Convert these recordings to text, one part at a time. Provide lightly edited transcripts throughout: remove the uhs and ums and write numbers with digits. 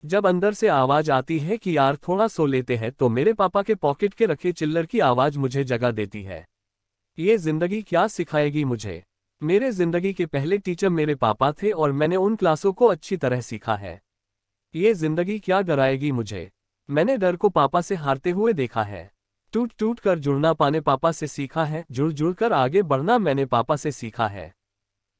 जब अंदर से आवाज आती है कि यार थोड़ा सो लेते हैं तो मेरे पापा के पॉकेट के रखे चिल्लर की आवाज मुझे जगा देती है। ये जिंदगी क्या सिखाएगी मुझे। मेरे जिंदगी के पहले टीचर मेरे पापा थे और मैंने उन क्लासों को अच्छी तरह सीखा है। ये जिंदगी क्या डराएगी मुझे। मैंने डर को पापा से हारते हुए देखा है। टूट टूट कर जुड़ना पाने पापा से सीखा है, जुड़ जुड़ कर आगे बढ़ना मैंने पापा से सीखा है।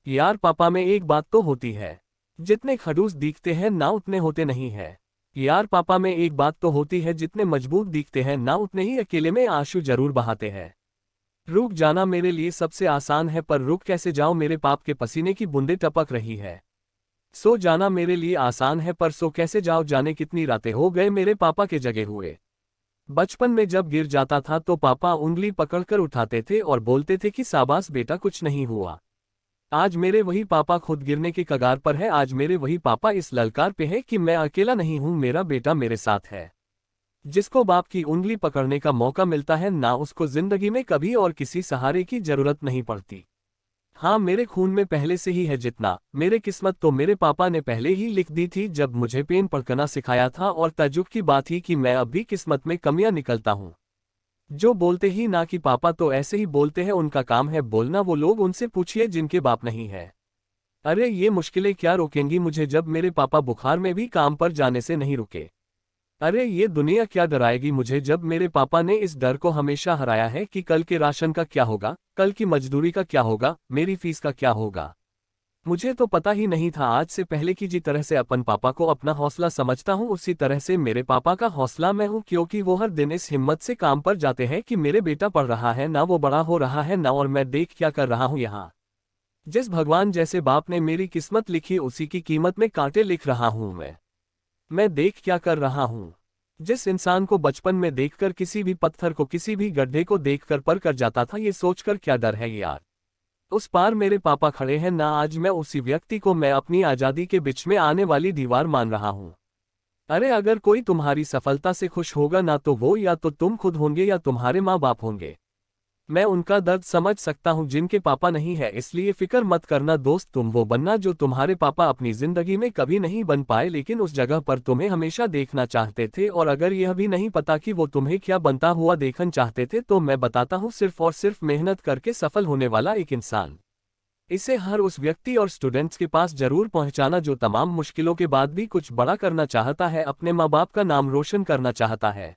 यार पापा में एक बात तो होती है, जितने खड़ूस दिखते हैं ना उतने होते नहीं है। यार पापा में एक बात तो होती है, जितने मजबूत दिखते हैं ना उतने ही अकेले में आंसू जरूर बहाते हैं। रुक जाना मेरे लिए सबसे आसान है, पर रुक कैसे जाऊं, मेरे पाप के पसीने की बूंदें टपक रही है। सो जाना मेरे लिए आसान है, पर सो कैसे जाओ, जाने कितनी रातें हो गए मेरे पापा के जगे हुए। बचपन में जब गिर जाता था तो पापा उंगली पकड़कर उठाते थे और बोलते थे कि शाबाश बेटा कुछ नहीं हुआ। आज मेरे वही पापा खुद गिरने के कगार पर है। आज मेरे वही पापा इस ललकार पे है कि मैं अकेला नहीं हूं, मेरा बेटा मेरे साथ है। जिसको बाप की उंगली पकड़ने का मौका मिलता है ना उसको जिंदगी में कभी और किसी सहारे की जरूरत नहीं पड़ती। हाँ मेरे खून में पहले से ही है जितना मेरे किस्मत तो मेरे पापा ने पहले ही लिख दी थी जब मुझे पेन पढ़ना सिखाया था। और ताज्जुब की बात ही कि मैं अब भी किस्मत में कमियां निकलता हूँ। जो बोलते ही ना कि पापा तो ऐसे ही बोलते हैं, उनका काम है बोलना। वो लोग उनसे पूछिए जिनके बाप नहीं है। अरे ये मुश्किलें क्या रोकेंगी मुझे जब मेरे पापा बुखार में भी काम पर जाने से नहीं रुके। अरे ये दुनिया क्या डराएगी मुझे जब मेरे पापा ने इस डर को हमेशा हराया है कि कल के राशन का क्या होगा, कल की मजदूरी का क्या होगा, मेरी फीस का क्या होगा। मुझे तो पता ही नहीं था। आज से पहले की जिस तरह से अपन पापा को अपना हौसला समझता हूँ उसी तरह से मेरे पापा का हौसला मैं हूँ, क्योंकि वो हर दिन इस हिम्मत से काम पर जाते हैं कि मेरे बेटा पढ़ रहा है ना, वो बड़ा हो रहा है ना, और मैं देख क्या कर रहा हूँ यहाँ। जिस भगवान जैसे बाप ने मेरी किस्मत लिखी उसी की कीमत में कांटे लिख रहा हूँ मैं देख क्या कर रहा हूँ। जिस इंसान को बचपन में देखकर किसी भी पत्थर को, किसी भी गड्ढे को देखकर पर कर जाता था, ये सोचकर क्या डर है यार। उस पार मेरे पापा खड़े हैं ना, आज मैं उसी व्यक्ति को मैं अपनी आजादी के बीच में आने वाली दीवार मान रहा हूँ। अरे अगर कोई तुम्हारी सफलता से खुश होगा ना तो वो या तो तुम खुद होंगे या तुम्हारे माँ बाप होंगे। मैं उनका दर्द समझ सकता हूँ जिनके पापा नहीं है, इसलिए फिक्र मत करना दोस्त, तुम वो बनना जो तुम्हारे पापा अपनी जिंदगी में कभी नहीं बन पाए, लेकिन उस जगह पर तुम्हें हमेशा देखना चाहते थे। और अगर यह भी नहीं पता कि वो तुम्हें क्या बनता हुआ देखना चाहते थे तो मैं बताता हूँ, सिर्फ और सिर्फ मेहनत करके सफल होने वाला एक इंसान। इसे हर उस व्यक्ति और स्टूडेंट्स के पास जरूर पहुंचाना जो तमाम मुश्किलों के बाद भी कुछ बड़ा करना चाहता है, अपने माँ बाप का नाम रोशन करना चाहता है।